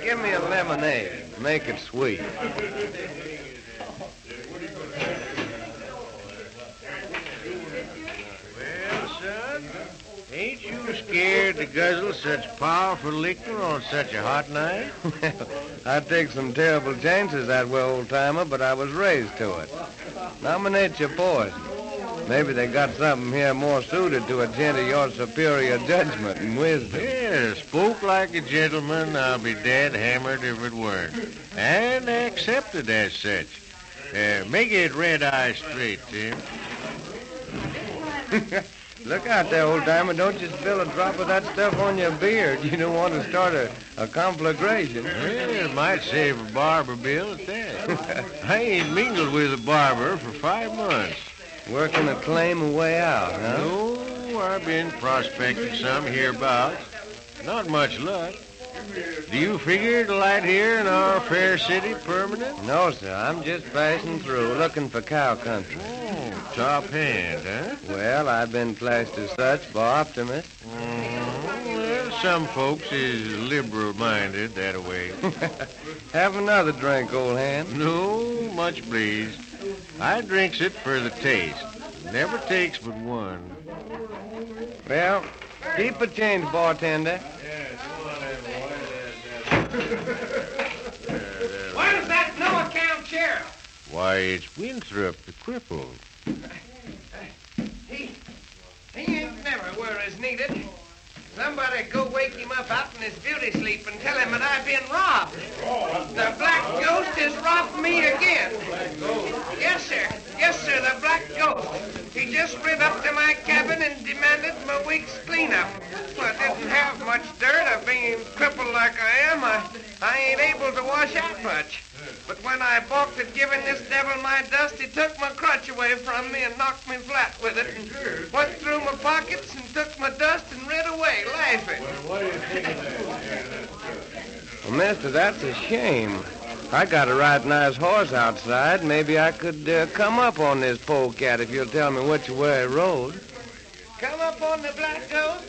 Give me a lemonade. Make it sweet. Well, son, ain't you scared to guzzle such powerful liquor on such a hot night? I take some terrible chances that way, old-timer, but I was raised to it. Nominate your poison. Maybe they got something here more suited to a gent of your superior judgment and wisdom. Yeah, spoke like a gentleman. I'll be dead hammered if it weren't. And accepted as such. Make it red-eye straight, Tim. Look out there, old-timer. Don't you spill a drop of that stuff on your beard. You don't want to start a conflagration. Well, it might save a barber bill at that. I ain't mingled with a barber for 5 months. Working a claim a way out, huh? No, I've been prospecting some hereabouts. Not much luck. Do you figure to light here in our fair city permanent? No, sir. I'm just passing through, looking for cow country. Oh, top hand, huh? Well, I've been classed as such by optimists. Well, some folks is liberal-minded that way. Have another drink, old hand. No, much pleased. I drinks it for the taste. Never takes but one. Well, keep a change, bartender. What is that no-account sheriff? Why, it's Winthrop the cripple. He ain't never where is needed. Somebody go wake him up out in his beauty sleep and tell him that I've been robbed. The Black Ghost has robbed me again. Yes, sir. Yes, sir, the Black Ghost. He just rid up to my cabin and demanded my week's cleanup. Well, I didn't have much dirt. Being crippled like I am, I ain't able to wash out much. But when I balked at giving this devil my dust, he took my crutch away from me and knocked me flat with it and went through my pockets and took my dust and rid away, laughing. Well, mister, that's a shame. I got a right nice horse outside. Maybe I could come up on this polecat if you'll tell me which way it rode. Come up on the Black Ghost?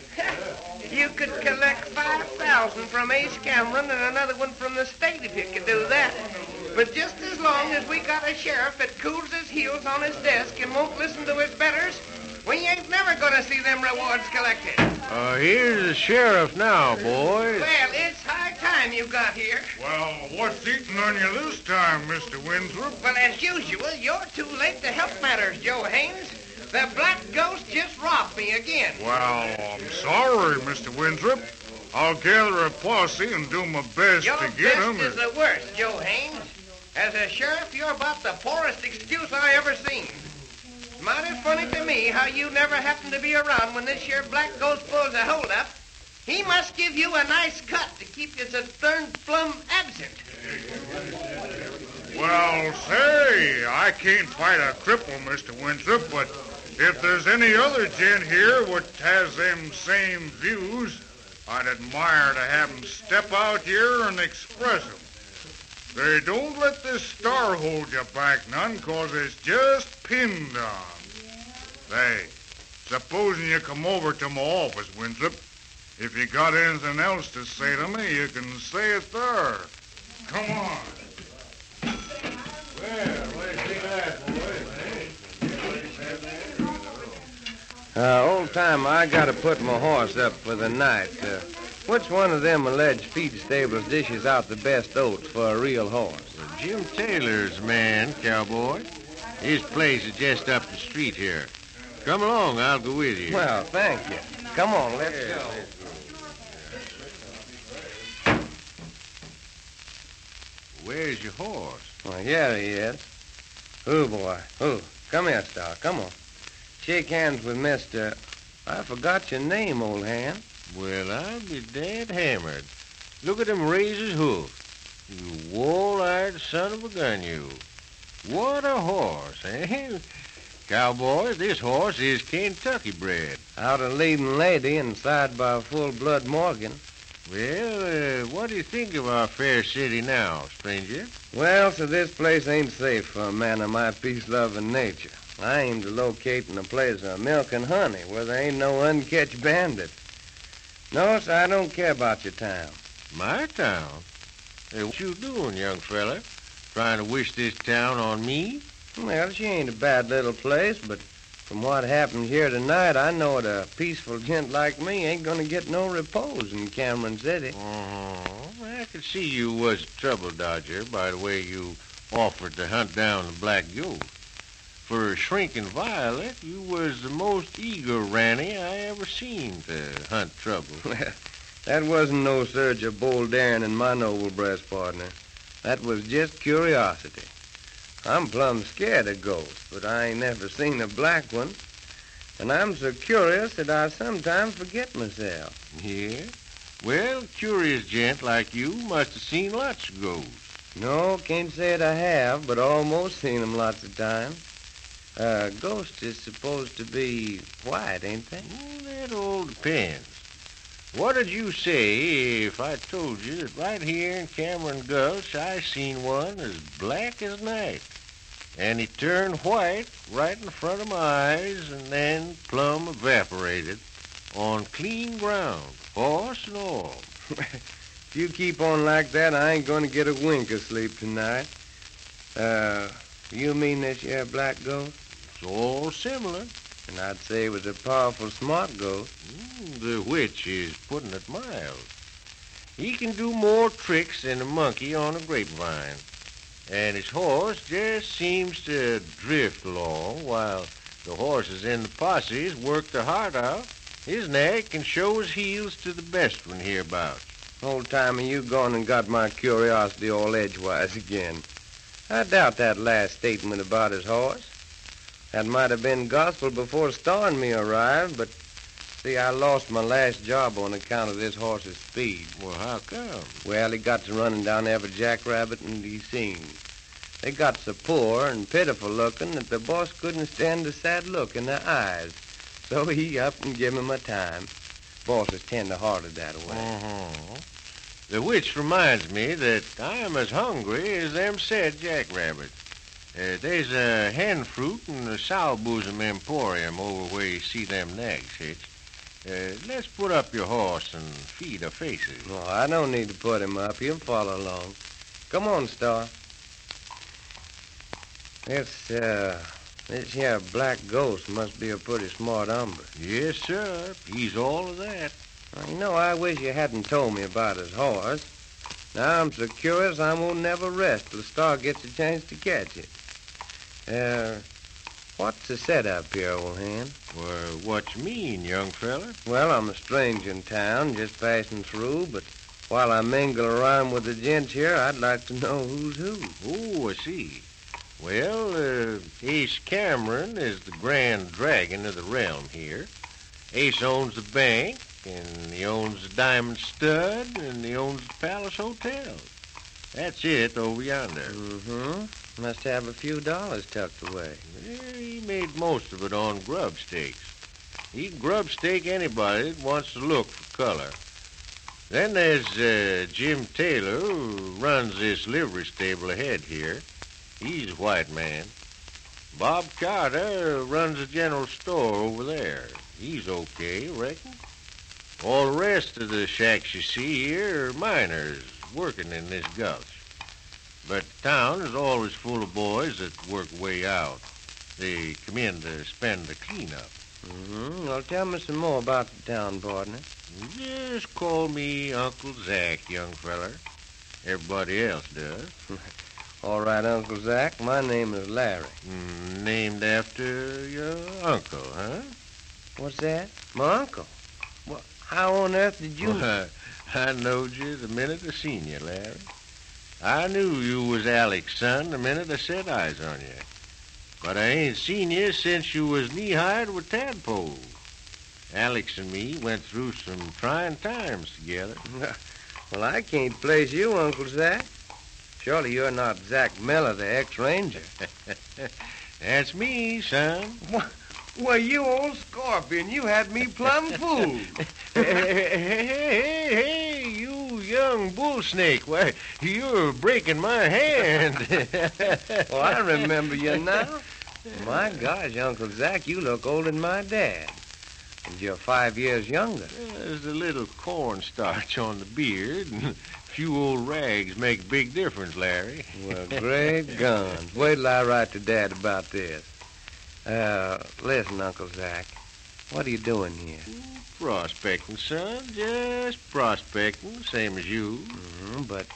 You could collect 5,000 from Ace Cameron and another one from the state if you could do that. But just as long as we got a sheriff that cools his heels on his desk and won't listen to his betters, we ain't never gonna see them rewards collected. Here's the sheriff now, boys. Well, it's high time you got here. Well, what's eating on you this time, Mr. Winthrop? Well, as usual, you're too late to help matters, Joe Haynes. The Black Ghost just robbed me again. Well, I'm sorry, Mr. Winthrop. I'll gather a posse and do my best Your to get him. best is the worst, Joe Haynes. As a sheriff, you're about the poorest excuse I ever seen. Mighty funny to me how you never happen to be around when this here Black Ghost pulls a hold-up. He must give you a nice cut to keep you so darn plumb absent. Well, say, I can't fight a cripple, Mr. Winthrop, but if there's any other gent here what has them same views, I'd admire to have 'em step out here and express 'em. They don't let this star hold you back none, 'cause it's just pinned on. Say, supposing you come over to my office, Winthrop, if you got anything else to say to me, you can say it there. Come on. Well, what do you think of that, boys? Old-timer, I gotta put my horse up for the night. Which one of them alleged feed stables dishes out the best oats for a real horse? Jim Taylor's man, cowboy. His place is just up the street here. Come along, I'll go with you. Well, thank you. Come on, let's go. Where's your horse? Well, here he is. Ooh, boy. Ooh, come here, Star. Come on. Shake hands with Mr. I forgot your name, old hand. Well, I'll be dead hammered. Look at him raise his hoof. You wall-eyed son of a gun, you. What a horse, eh? Cowboy, this horse is Kentucky bred. Out a leading lady inside by a full-blood Morgan. Well, what do you think of our fair city now, stranger? Well, so this place ain't safe for a man of my peace-loving nature. I aim to locate in a place of milk and honey where there ain't no uncatch bandit. No, sir, I don't care about your town. My town? Hey, what you doing, young fella? Trying to wish this town on me? Well, she ain't a bad little place, but from what happened here tonight, I know that a peaceful gent like me ain't gonna get no repose in Cameron City. I could see you was a trouble dodger by the way you offered to hunt down the black ghost. For a shrinking violet, you was the most eager ranny I ever seen to hunt trouble. That wasn't no surge of bold daring in my noble breast, partner. That was just curiosity. I'm plumb scared of ghosts, but I ain't never seen a black one. And I'm so curious that I sometimes forget myself. Yeah? Well, curious gent like you must have seen lots of ghosts. No, can't say it I have, but almost seen 'em lots of times. Ghosts is supposed to be white, ain't they? That all depends. What did you say if I told you that right here in Cameron Gulch I seen one as black as night? And he turned white right in front of my eyes and then plumb evaporated on clean ground, horse and all. If you keep on like that, I ain't gonna get a wink of sleep tonight. You mean this here black ghost? It's all similar. And I'd say it was a powerful smart ghost. The which is putting it mild. He can do more tricks than a monkey on a grapevine. And his horse just seems to drift along while the horses in the posses work their heart out. His nag can show his heels to the best one hereabouts. Old timer, you gone and got my curiosity all edgewise again. I doubt that last statement about his horse. That might have been gospel before Star and me arrived, but see, I lost my last job on account of this horse's speed. Well, how come? Well, he got to running down every jackrabbit and he seen. They got so poor and pitiful looking that the boss couldn't stand the sad look in their eyes. So he up and give him a time. Boss is tender-hearted that way. The which reminds me that I'm as hungry as them said jackrabbits. There's a hen fruit and a sow bosom emporium over where you see them nags hitched. Let's put up your horse and feed our faces. Oh, I don't need to put him up. He'll follow along. Come on, Star. This here black ghost must be a pretty smart hombre. Yes, sir. He's all of that. Well, you know, I wish you hadn't told me about his horse. Now I'm so curious I won't never rest till Star gets a chance to catch it. What's the setup here, old hand? Well, what you mean, young fella? Well, I'm a stranger in town, just passing through, but while I mingle around with the gents here, I'd like to know who's who. Oh, I see. Well, Ace Cameron is the grand dragon of the realm here. Ace owns the bank, and he owns the Diamond Stud, and he owns the Palace Hotel. That's it over yonder. Mm-hmm. Must have a few dollars tucked away. Yeah, he made most of it on grub steaks. He can grub steak anybody that wants to look for color. Then there's Jim Taylor, who runs this livery stable ahead here. He's a white man. Bob Carter runs a general store over there. He's okay, reckon. All the rest of the shacks you see here are miners working in this gulch. But the town is always full of boys that work way out. They come in to spend the cleanup. Mm-hmm. Well, tell me some more about the town, partner. Just call me Uncle Zach, young feller. Everybody else does. All right, Uncle Zach. My name is Larry. Named after your uncle, huh? What's that? My uncle? Well, how on earth did you... Well, I knowed you the minute I seen you, Larry. I knew you was Alec's son the minute I set eyes on you. But I ain't seen you since you was knee-high with tadpoles. Alex and me went through some trying times together. Well, I can't place you, Uncle Zach. Surely you're not Zach Miller, the ex-ranger. That's me, son. Well, you old scorpion, you had me plumb fooled. Hey, you young bull snake. Why, you're breaking my hand. Oh, I remember you now. My gosh, Uncle Zach, you look older than my dad. And you're 5 years younger. There's a little cornstarch on the beard, and a few old rags make a big difference, Larry. Well, great guns. Wait till I write to Dad about this. Listen, Uncle Zach. What are you doing here? Prospecting, son. Just prospecting, same as you. But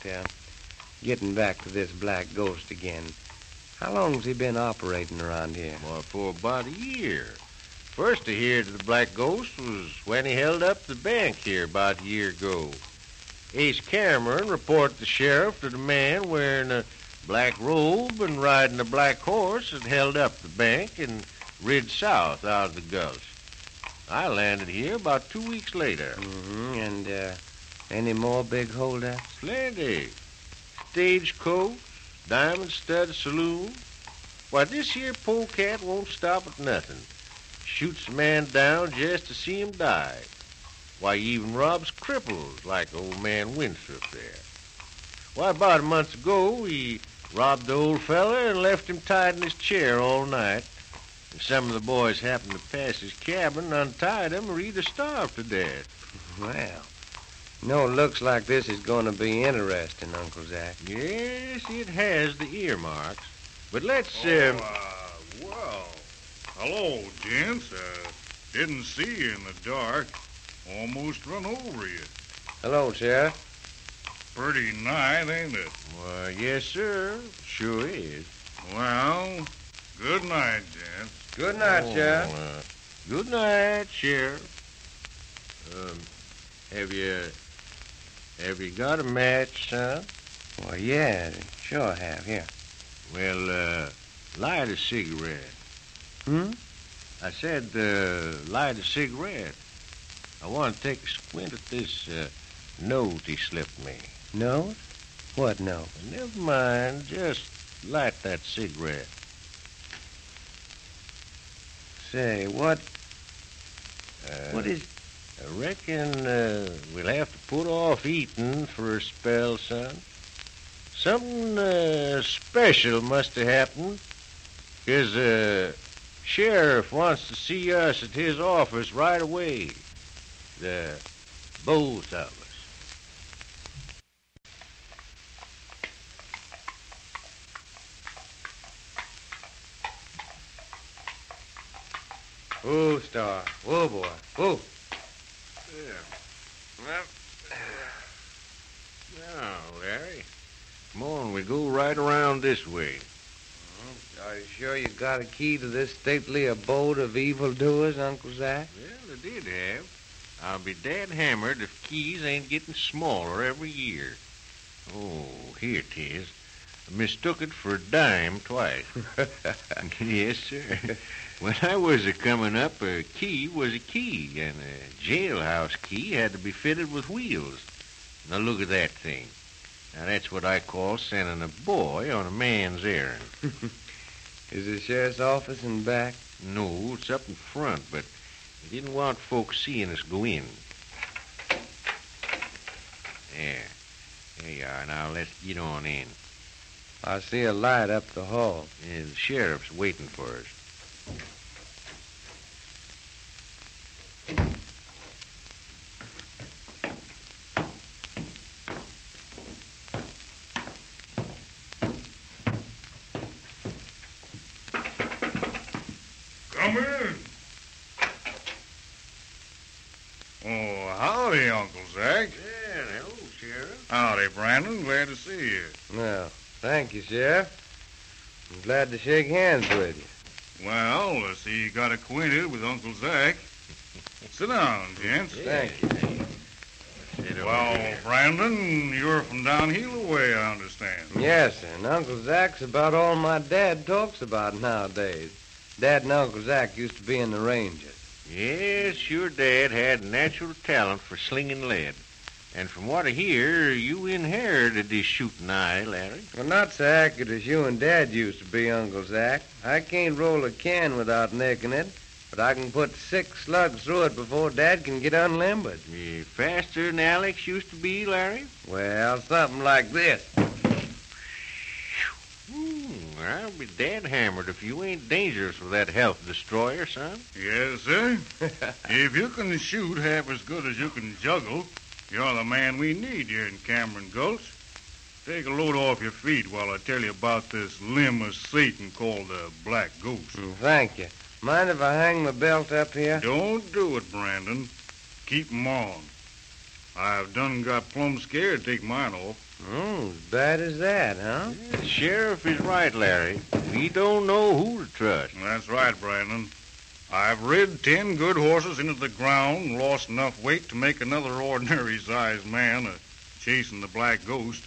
getting back to this black ghost again. How long's he been operating around here? Well, for about a year. First to hear of the black ghost was when he held up the bank here about a year ago. Ace Cameron reported the sheriff that a man wearing a black robe and riding a black horse had held up the bank and rid south out of the gulch. I landed here about 2 weeks later. And any more big holdouts? Plenty. Stagecoach, Diamond Stud Saloon. Why, this here polecat won't stop at nothing. Shoots a man down just to see him die. Why, he even robs cripples like old man Winthrop there. Why, about a month ago, he robbed the old fella and left him tied in his chair all night. And some of the boys happened to pass his cabin, untied him, or he'd have starved to death. Well, no, it looks like this is going to be interesting, Uncle Zach. Yes, it has the earmarks. But let's, Well, hello, gents. Didn't see you in the dark. Almost run over you. Hello, Sheriff. Pretty nice, ain't it? Why, yes, sir. Sure is. Well, good night, gents. Good night, Sheriff. Good night, Sheriff. Have you got a match, son? Well, yeah, sure have. Here. Well, light a cigarette. I said, light a cigarette. I want to take a squint at this note he slipped me. Note? What note? Never mind. Just light that cigarette. Say, what is... I reckon we'll have to put off eating for a spell, son. Something special must have happened, 'cause sheriff wants to see us at his office right away. The both of us. Whoa, Star. Whoa, boy. Whoa. Now, Larry, come on, we go right around this way. Are you sure you got a key to this stately abode of evildoers, Uncle Zach? Well, I did have. I'll be dead hammered if keys ain't getting smaller every year. Oh, here it is. I mistook it for a dime twice. Yes, sir. When I was a-coming up, a key was a key, and a jailhouse key had to be fitted with wheels. Now look at that thing. Now that's what I call sending a boy on a man's errand. Is the sheriff's office in back? No, it's up in front, but he didn't want folks seeing us go in. There you are. Now let's get on in. I see a light up the hall. Yeah, the sheriff's waiting for us. Come in. Oh, howdy, Uncle Zach. Yeah, hello, Sheriff. Howdy, Brandon. Glad to see you. Well, thank you, Sheriff. I'm glad to shake hands with you. Well, I see you got acquainted with Uncle Zach. Sit down, gents. Thank you. Well, Brandon, you're from down here way, I understand. Yes, sir, and Uncle Zach's about all my dad talks about nowadays. Dad and Uncle Zach used to be in the Rangers. Yes, your dad had natural talent for slinging lead. And from what I hear, you inherited this shooting eye, Larry. Well, not so accurate as you and Dad used to be, Uncle Zach. I can't roll a can without nicking it, but I can put 6 slugs through it before Dad can get unlimbered. You faster than Alex used to be, Larry? Well, something like this. Well, I'll be dead hammered if you ain't dangerous with that health destroyer, son. Yes, sir. If you can shoot half as good as you can juggle, you're the man we need here in Cameron Gulch. Take a load off your feet while I tell you about this limb of Satan called the Black Ghost. Thank you. Mind if I hang my belt up here? Don't do it, Brandon. Keep 'em on. I've done got plumb scared to take mine off. As bad as that, huh? The sheriff is right, Larry. We don't know who to trust. That's right, Brandon. I've rid 10 good horses into the ground and lost enough weight to make another ordinary-sized man chasing the Black Ghost.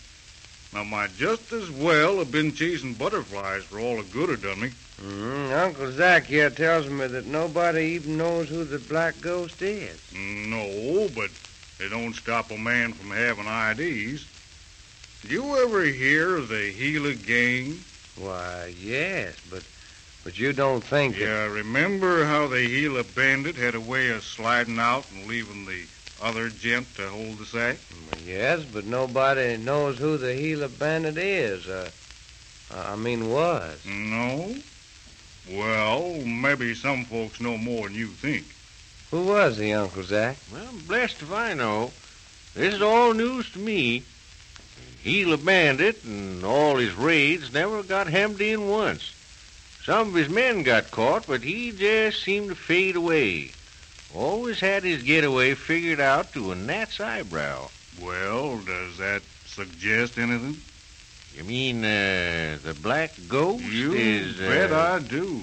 Now, might just as well have been chasing butterflies for all the good it done me. Uncle Zach here tells me that nobody even knows who the Black Ghost is. No, but it don't stop a man from having ideas. Did you ever hear of the Gila gang? Why, yes, but you don't think Yeah, remember how the Gila bandit had a way of sliding out and leaving the other gent to hold the sack? Yes, but nobody knows who the Gila bandit is. Was. No? Well, maybe some folks know more than you think. Who was he, Uncle Zach? Well, I'm blessed if I know. This is all news to me. Gila Bandit and all his raids never got hemmed in once. Some of his men got caught, but he just seemed to fade away. Always had his getaway figured out to a gnat's eyebrow. Well, does that suggest anything? You mean, the Black Ghost You is... bet I do.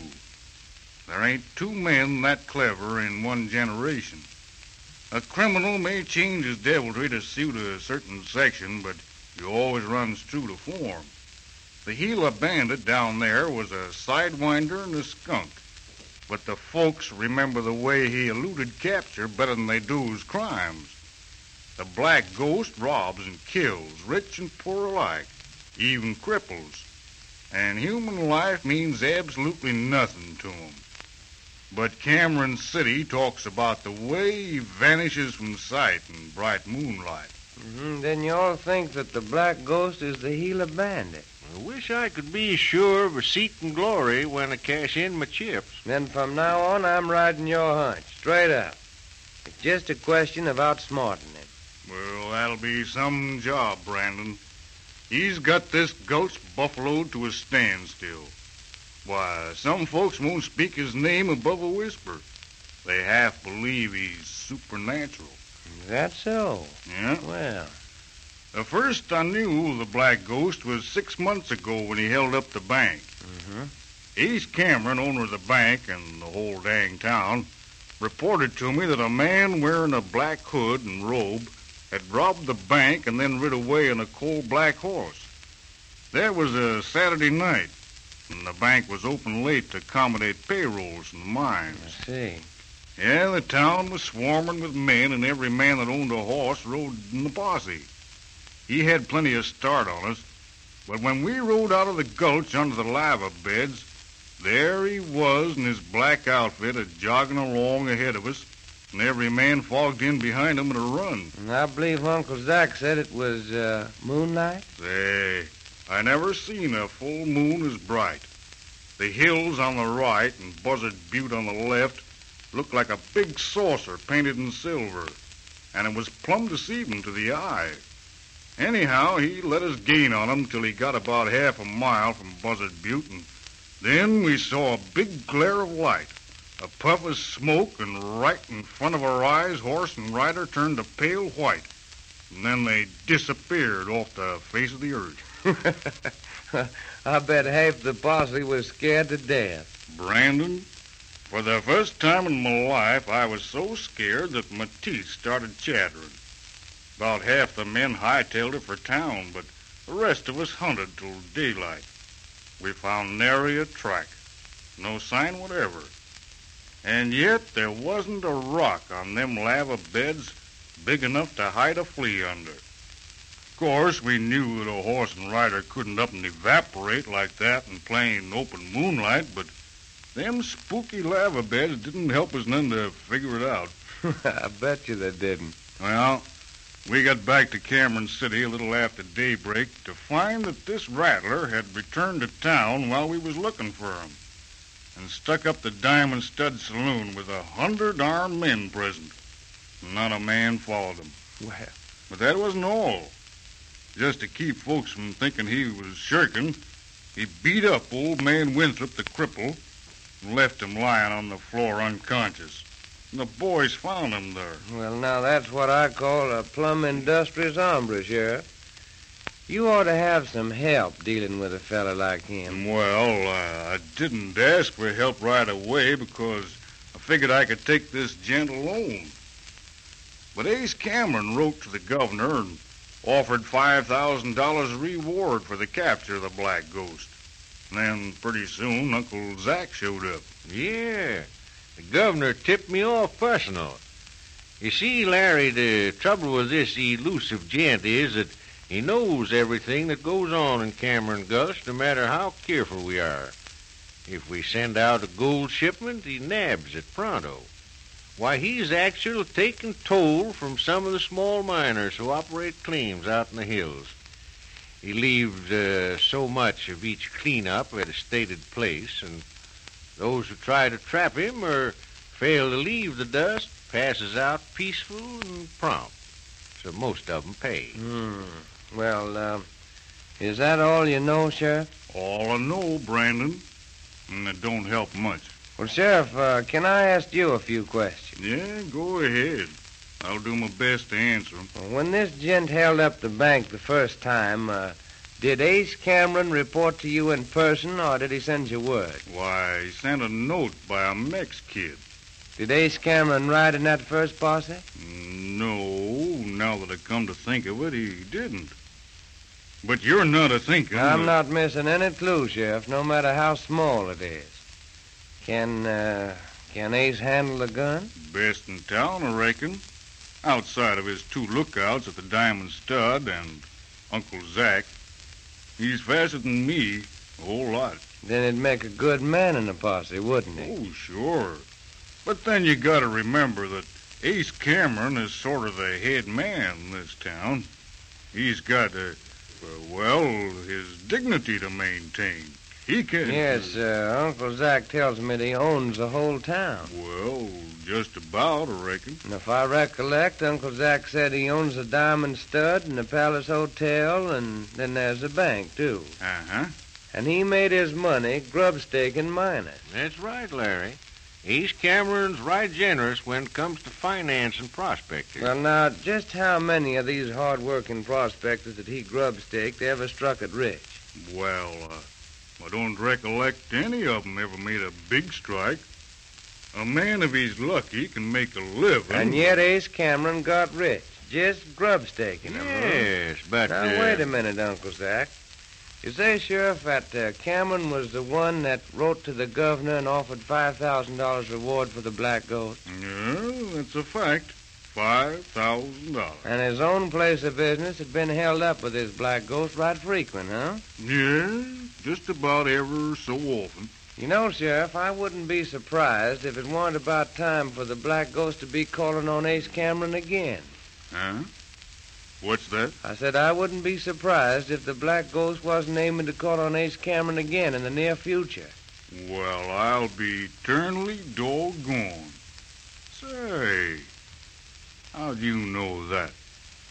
There ain't 2 men that clever in one generation. A criminal may change his deviltry to suit a certain section, but he always runs true to form. The Gila bandit down there was a sidewinder and a skunk, but the folks remember the way he eluded capture better than they do his crimes. The Black Ghost robs and kills, rich and poor alike, even cripples, and human life means absolutely nothing to him. But Cameron City talks about the way he vanishes from sight in bright moonlight. Then you all think that the Black Ghost is the Gila bandit. I wish I could be sure of receipt and glory when I cash in my chips. Then from now on, I'm riding your hunch, straight up. It's just a question of outsmarting him. Well, that'll be some job, Brandon. He's got this gulch buffaloed to a standstill. Why, some folks won't speak his name above a whisper. They half believe he's supernatural. Is that so? Yeah. Well, The first I knew of the Black Ghost was 6 months ago when he held up the bank. Ace Cameron, owner of the bank and the whole dang town, reported to me that a man wearing a black hood and robe had robbed the bank and then rid away on a coal-black horse. That was a Saturday night, and the bank was open late to accommodate payrolls in the mines. I see. Yeah, the town was swarming with men, and every man that owned a horse rode in the posse. He had plenty of start on us, but when we rode out of the gulch under the lava beds, there he was in his black outfit jogging along ahead of us, and every man fogged in behind him at a run. And I believe Uncle Zach said it was moonlight? Say, I never seen a full moon as bright. The hills on the right and Buzzard Butte on the left looked like a big saucer painted in silver, and it was plumb deceiving to the eye. Anyhow, he let us gain on him till he got about half a mile from Buzzard Butte, and then we saw a big glare of light, a puff of smoke, and right in front of our eyes, horse and rider turned a pale white, and then they disappeared off the face of the earth. I bet half the posse was scared to death. Brandon, for the first time in my life, I was so scared that my teeth started chattering. About half the men hightailed it for town, but the rest of us hunted till daylight. We found nary a track, no sign whatever. And yet there wasn't a rock on them lava beds big enough to hide a flea under. Of course, we knew that a horse and rider couldn't up and evaporate like that in plain open moonlight, but them spooky lava beds didn't help us none to figure it out. I bet you they didn't. Well, We got back to Cameron City a little after daybreak to find that this rattler had returned to town while we was looking for him and stuck up the Diamond Stud Saloon with 100 armed men present. Not a man followed him. Well, But that wasn't all. Just to keep folks from thinking he was shirking, he beat up old man Winthrop, the cripple, and left him lying on the floor unconscious. And the boys found him there. well, now that's what I call a plumb industrious hombre, Sheriff. You ought to have some help dealing with a fella like him. Well, I didn't ask for help right away because I figured I could take this gent alone. But Ace Cameron wrote to the governor and offered $5,000 reward for the capture of the Black Ghost. And then pretty soon Uncle Zach showed up. Yeah, the governor tipped me off personal. You see, Larry, the trouble with this elusive gent is that he knows everything that goes on in Cameron Gulch, no matter how careful we are. If we send out a gold shipment, he nabs it pronto. Why, he's actually taking toll from some of the small miners who operate claims out in the hills. He leaves so much of each cleanup at a stated place, and those who try to trap him or fail to leave the dust passes out peaceful and prompt. So most of them pay. Well, is that all you know, Sheriff? All I know, Brandon, and it don't help much. Well, Sheriff, can I ask you a few questions? Yeah, go ahead. I'll do my best to answer them. Well, when this gent held up the bank the first time, did Ace Cameron report to you in person, or did he send you word? Why, he sent a note by a Mex kid. Did Ace Cameron ride in that first posse? No, now that I come to think of it, he didn't. But you're not a-thinking... I'm not missing any clue, Sheriff, no matter how small it is. Can Ace handle a gun? Best in town, I reckon. Outside of his two lookouts at the Diamond Stud and Uncle Zach, he's faster than me a whole lot. Then he'd make a good man in the posse, wouldn't he? Oh, sure. But then you gotta remember that Ace Cameron is sort of the head man in this town. He's got, his dignity to maintain. He can... Yes, Uncle Zach tells me that he owns the whole town. Well, just about, I reckon. And if I recollect, Uncle Zach said he owns the Diamond Stud and the Palace Hotel, and then there's the bank, too. Uh-huh. And he made his money grub-staking miners. That's right, Larry. Ace Cameron's right generous when it comes to finance and prospectors. Well, now, just how many of these hard-working prospectors that he grub-staked ever struck it rich? Well, I don't recollect any of them ever made a big strike. A man, if he's lucky, can make a living. And yet Ace Cameron got rich, just grub-staking them. Yes, but... Now, wait a minute, Uncle Zach. You say, Sheriff, that Cameron was the one that wrote to the governor and offered $5,000 reward for the Black Ghost? Yeah, that's a fact. $5,000. And his own place of business had been held up with this Black Ghost right frequent, huh? Yeah, just about ever so often. You know, Sheriff, I wouldn't be surprised if it weren't about time for the Black Ghost to be calling on Ace Cameron again. Huh? What's that? I said I wouldn't be surprised if the Black Ghost wasn't aiming to call on Ace Cameron again in the near future. Well, I'll be eternally doggone. Say, how'd you know that?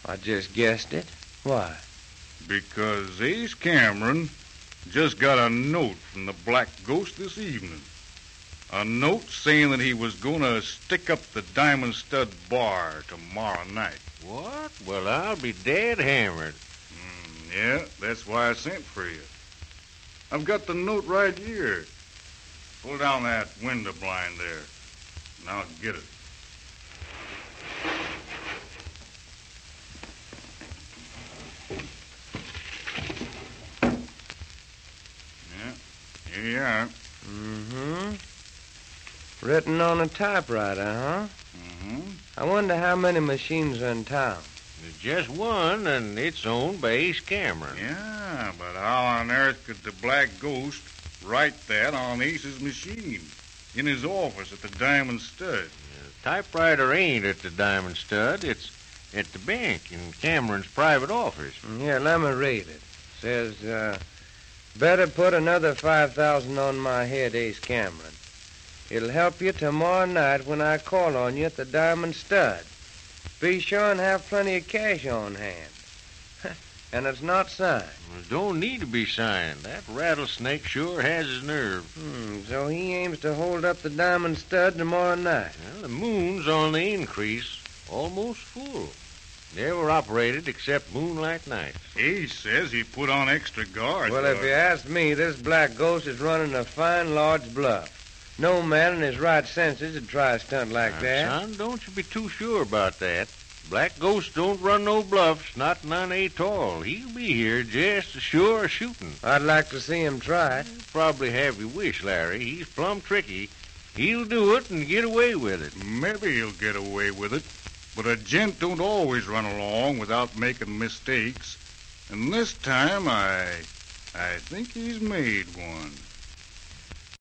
I just guessed it. Why? Because Ace Cameron just got a note from the Black Ghost this evening. A note saying that he was going to stick up the Diamond Stud bar tomorrow night. What? Well, I'll be dead hammered. Yeah, that's why I sent for you. I've got the note right here. Pull down that window blind there, and I'll get it. Yeah, here you are. Mm-hmm. Written on a typewriter, huh? Mm-hmm. I wonder how many machines are in town. There's just one, and it's owned by Ace Cameron. Yeah, but how on earth could the Black Ghost write that on Ace's machine in his office at the Diamond Stud? The typewriter ain't at the Diamond Stud. It's at the bank in Cameron's private office. Here, let me read it. Says, better put another 5,000 on my head, Ace Cameron. It'll help you tomorrow night when I call on you at the Diamond Stud. Be sure and have plenty of cash on hand. And it's not signed. It don't need to be signed. That rattlesnake sure has his nerve. So he aims to hold up the Diamond Stud tomorrow night. Well, the moon's on the increase, almost full. Never operated except moonlight nights. Ace says he put on extra guards. Well, if you ask me, this black ghost is running a fine, large bluff. No man in his right senses would try a stunt like Now, that. son, don't you be too sure about that. Black Ghost don't run no bluffs, not none at all. He'll be here just as sure as shooting. I'd like to see him try it. You'll probably have your wish, Larry. He's plumb tricky. He'll do it and get away with it. Maybe he'll get away with it. But a gent don't always run along without making mistakes. And this time I think he's made one.